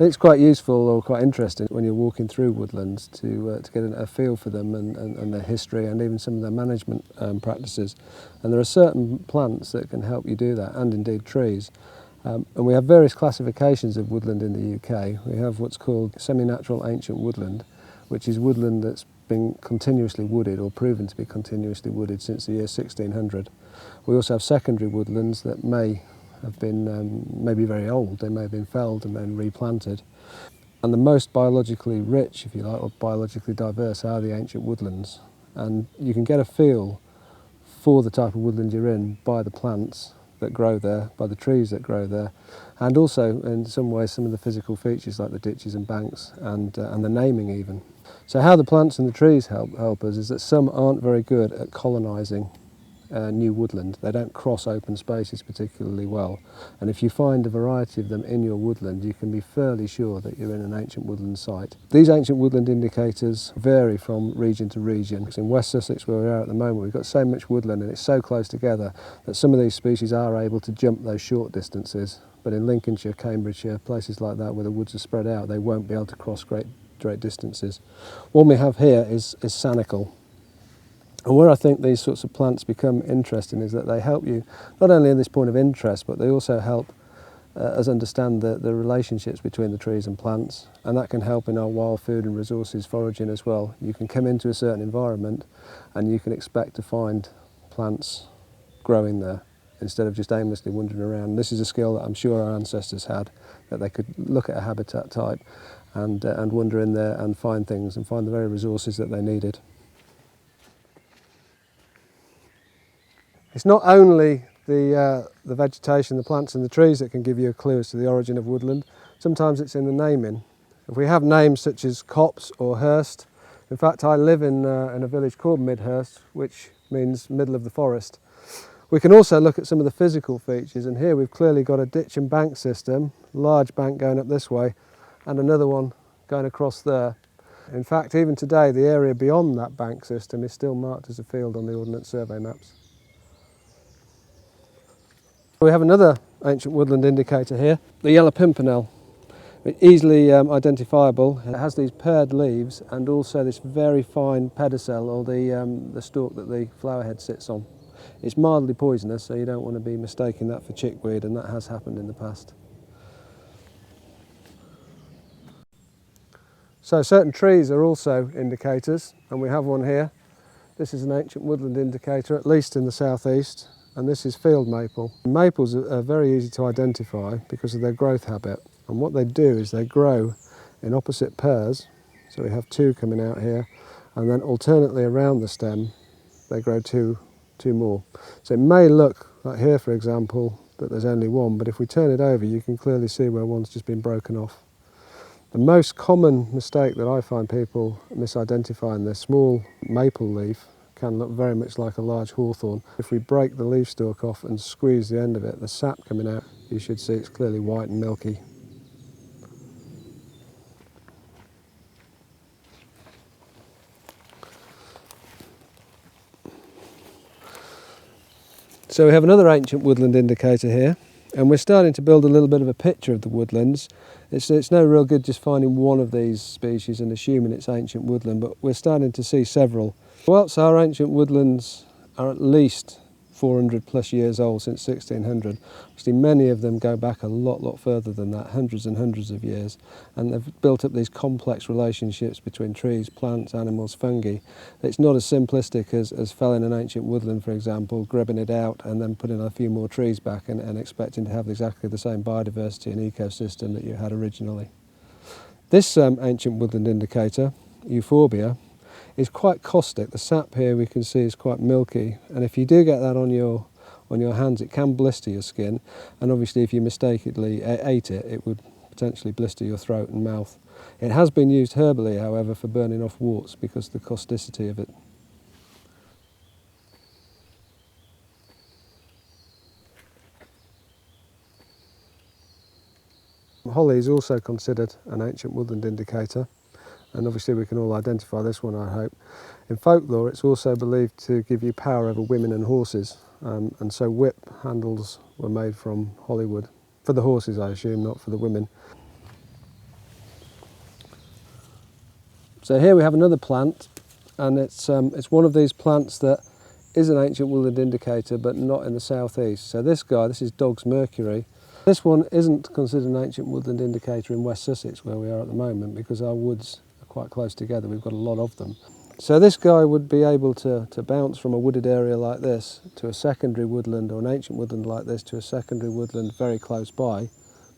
It's quite useful or quite interesting when you're walking through woodlands to get a feel for them and their history and even some of their management practices. And there are certain plants that can help you do that, and indeed trees. And we have various classifications of woodland in the UK. We have what's called semi-natural ancient woodland, which is woodland that's been continuously wooded or proven to be continuously wooded since the year 1600. We also have secondary woodlands that may have been maybe very old. They may have been felled and then replanted. And the most biologically rich, if you like, or biologically diverse are the ancient woodlands. And you can get a feel for the type of woodland you're in by the plants that grow there, by the trees that grow there, and also in some ways some of the physical features like the ditches and banks and the naming even. So how the plants and the trees help us is that some aren't very good at colonising new woodland. They don't cross open spaces particularly well, and if you find a variety of them in your woodland, you can be fairly sure that you're in an ancient woodland site. These ancient woodland indicators vary from region to region. In West Sussex, where we are at the moment, we've got so much woodland and it's so close together that some of these species are able to jump those short distances, but in Lincolnshire, Cambridgeshire, places like that where the woods are spread out, they won't be able to cross great distances. One we have here is sanicle. And where I think these sorts of plants become interesting is that they help you not only in this point of interest, but they also help us understand the relationships between the trees and plants, and that can help in our wild food and resources foraging as well. You can come into a certain environment and you can expect to find plants growing there instead of just aimlessly wandering around. This is a skill that I'm sure our ancestors had, that they could look at a habitat type and wander in there and find things and find the very resources that they needed. It's not only the vegetation, the plants and the trees that can give you a clue as to the origin of woodland. Sometimes it's in the naming. If we have names such as Copse or Hurst, in fact I live in a village called Midhurst, which means middle of the forest. We can also look at some of the physical features, and here we've clearly got a ditch and bank system, large bank going up this way and another one going across there. In fact, even today the area beyond that bank system is still marked as a field on the Ordnance Survey maps. We have another ancient woodland indicator here, the yellow pimpernel. It's easily identifiable. It has these paired leaves and also this very fine pedicel, or the stalk that the flower head sits on. It's mildly poisonous, so you don't want to be mistaking that for chickweed, and that has happened in the past. So certain trees are also indicators, and we have one here. This is an ancient woodland indicator, at least in the southeast. And this is field maple. Maples are very easy to identify because of their growth habit, and what they do is they grow in opposite pairs, so we have two coming out here, and then alternately around the stem they grow two more. So it may look like here, for example, that there's only one, but if we turn it over you can clearly see where one's just been broken off. The most common mistake that I find people misidentifying their small maple leaf can look very much like a large hawthorn. If we break the leaf stalk off and squeeze the end of it, the sap coming out, you should see it's clearly white and milky. So we have another ancient woodland indicator here, and we're starting to build a little bit of a picture of the woodlands. It's no real good just finding one of these species and assuming it's ancient woodland, but we're starting to see several. Whilst our ancient woodlands are at least 400 plus years old, since 1600, obviously many of them go back a lot further than that, hundreds and hundreds of years, and they've built up these complex relationships between trees, plants, animals, fungi. It's not as simplistic as felling an ancient woodland, for example, grubbing it out and then putting a few more trees back and expecting to have exactly the same biodiversity and ecosystem that you had originally. This ancient woodland indicator, Euphorbia, is quite caustic. The sap here we can see is quite milky, and if you do get that on your hands it can blister your skin, and obviously if you mistakenly ate it, it would potentially blister your throat and mouth. It has been used herbally, however, for burning off warts because of the causticity of it. Holly is also considered an ancient woodland indicator, and obviously we can all identify this one, I hope. In folklore it's also believed to give you power over women and horses, and so whip handles were made from hollywood. For the horses I assume, not for the women. So here we have another plant, and it's one of these plants that is an ancient woodland indicator, but not in the southeast. So this is Dog's Mercury. This one isn't considered an ancient woodland indicator in West Sussex, where we are at the moment, because our woods are quite close together. We've got a lot of them. So this guy would be able to bounce from a wooded area like this to a secondary woodland, or an ancient woodland like this to a secondary woodland very close by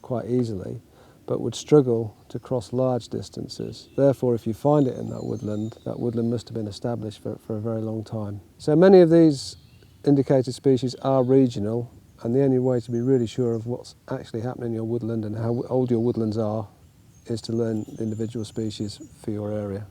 quite easily, but would struggle to cross large distances. Therefore, if you find it in that woodland must have been established for a very long time. So many of these indicated species are regional, and the only way to be really sure of what's actually happening in your woodland and how old your woodlands are is to learn the individual species for your area.